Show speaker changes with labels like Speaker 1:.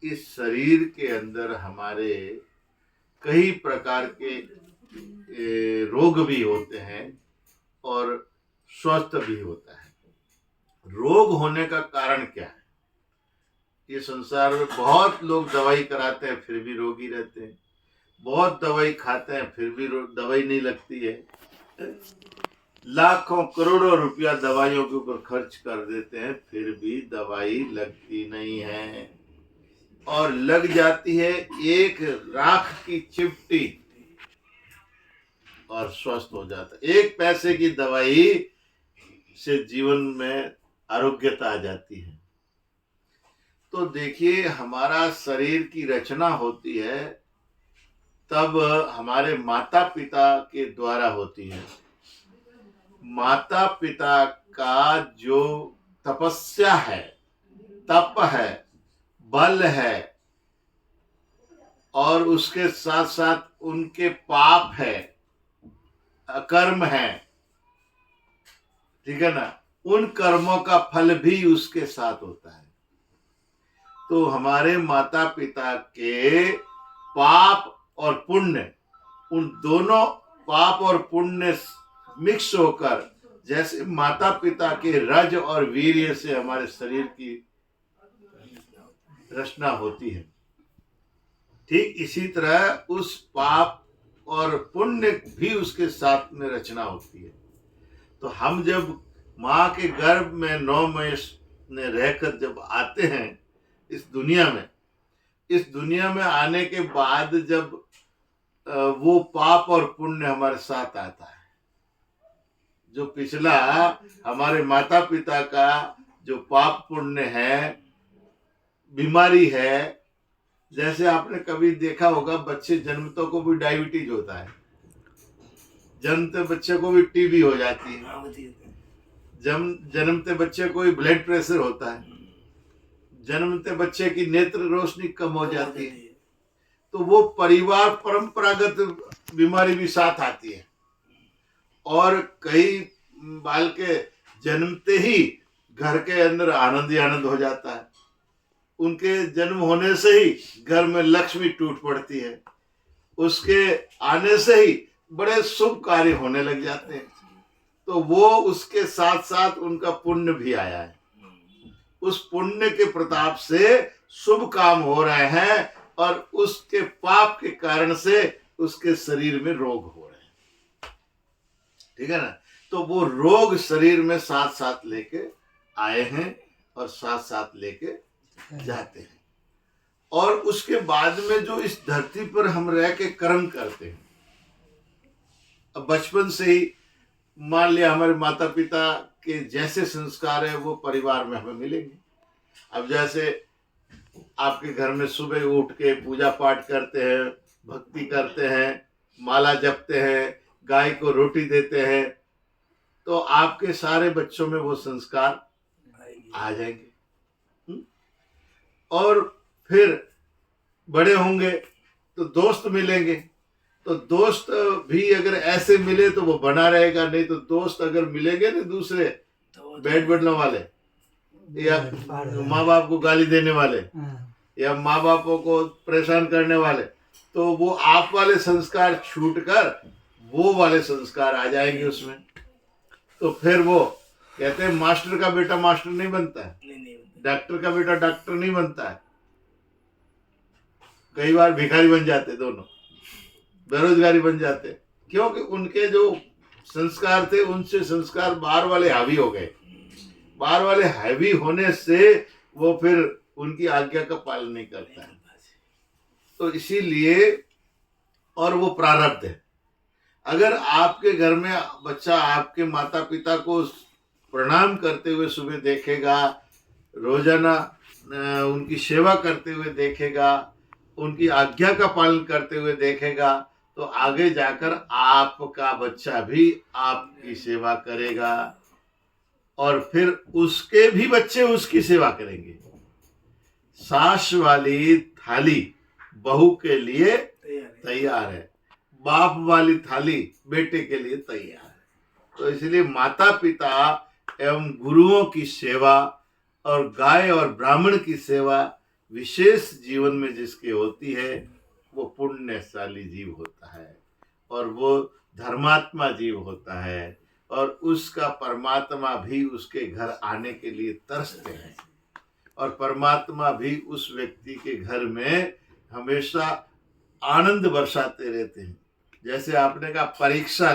Speaker 1: इस शरीर के अंदर हमारे कई प्रकार के रोग भी होते हैं और स्वस्थ भी होता है। रोग होने का कारण क्या है? ये संसार में बहुत लोग दवाई कराते हैं फिर भी रोगी रहते हैं, बहुत दवाई खाते हैं फिर भी दवाई नहीं लगती है, लाखों करोड़ों रुपया दवाइयों के ऊपर खर्च कर देते हैं फिर भी दवाई लगती नहीं है, और लग जाती है एक राख की चिमटी और स्वस्थ हो जाता है। एक पैसे की दवाई से जीवन में आरोग्यता आ जाती है। तो देखिए, हमारा शरीर की रचना होती है तब हमारे माता पिता के द्वारा होती है। माता पिता का जो तपस्या है, तप है, बल है, और उसके साथ साथ उनके पाप है, कर्म है, ठीक है ना, उन कर्मों का फल भी उसके साथ होता है। तो हमारे माता पिता के पाप और पुण्य, उन दोनों पाप और पुण्य मिक्स होकर जैसे माता पिता के रज और वीर्य से हमारे शरीर की रचना होती है, ठीक इसी तरह उस पाप और पुण्य भी उसके साथ में रचना होती है। तो हम जब माँ के गर्भ में 9 महीने रहकर जब आते हैं इस दुनिया में आने के बाद जब वो पाप और पुण्य हमारे साथ आता है, जो पिछला हमारे माता पिता का जो पाप पुण्य है, बीमारी है, जैसे आपने कभी देखा होगा बच्चे जन्मतों को भी डायबिटीज होता है, जन्मते बच्चे को भी टीबी हो जाती है, जन्मते बच्चे को भी ब्लड प्रेशर होता है, जन्मते बच्चे की नेत्र रोशनी कम हो जाती है। तो वो परिवार परंपरागत बीमारी भी साथ आती है, और कई बाल के जन्मते ही घर के अंदर आनंद ही आनंद हो जाता है, उनके जन्म होने से ही घर में लक्ष्मी टूट पड़ती है, उसके आने से ही बड़े शुभ कार्य होने लग जाते हैं। तो वो उसके साथ साथ उनका पुण्य भी आया है, उस पुण्य के प्रताप से शुभ काम हो रहे हैं, और उसके पाप के कारण से उसके शरीर में रोग हो रहे हैं, ठीक है ना। तो वो रोग शरीर में साथ साथ लेके आए हैं और साथ साथ लेके जाते हैं, और उसके बाद में जो इस धरती पर हम रह के कर्म करते हैं, अब बचपन से ही मान लिया हमारे माता पिता के जैसे संस्कार है वो परिवार में हमें मिलेंगे। अब जैसे आपके घर में सुबह उठ के पूजा पाठ करते हैं, भक्ति करते हैं, माला जपते हैं, गाय को रोटी देते हैं, तो आपके सारे बच्चों में वो संस्कार आ जाएंगे। और फिर बड़े होंगे तो दोस्त मिलेंगे, तो दोस्त भी अगर ऐसे मिले तो वो बना रहेगा, नहीं तो दोस्त अगर मिलेंगे ना दूसरे बैठ बैठने वाले या माँ बाप को गाली देने वाले या माँ बापों को परेशान करने वाले, तो वो आप वाले संस्कार छूटकर वो वाले संस्कार आ जाएंगे उसमें। तो फिर वो कहते हैं मास्टर का बेटा मास्टर नहीं बनता है, डॉक्टर का बेटा डॉक्टर नहीं बनता है, कई बार भिखारी बन जाते, दोनों बेरोजगारी बन जाते, क्योंकि उनके जो संस्कार थे उनसे संस्कार बाहर वाले हावी हो गए। बाहर वाले हावी होने से वो फिर उनकी आज्ञा का पालन नहीं करता है। तो इसीलिए, और वो प्रारब्ध है, अगर आपके घर में बच्चा आपके माता पिता को प्रणाम करते हुए सुबह देखेगा, रोजाना उनकी सेवा करते हुए देखेगा, उनकी आज्ञा का पालन करते हुए देखेगा, तो आगे जाकर आपका बच्चा भी आपकी सेवा करेगा, और फिर उसके भी बच्चे उसकी सेवा करेंगे। सास वाली थाली बहू के लिए तैयार है, बाप वाली थाली बेटे के लिए तैयार है। तो इसलिए माता पिता एवं गुरुओं की सेवा और गाय और ब्राह्मण की सेवा विशेष जीवन में जिसके होती है वो पुण्यशाली जीव होता है और वो धर्मात्मा जीव होता है और उसका परमात्मा भी उसके घर आने के लिए तरसते हैं और परमात्मा भी उस व्यक्ति के घर में हमेशा आनंद बरसाते रहते हैं। जैसे आपने कहा परीक्षा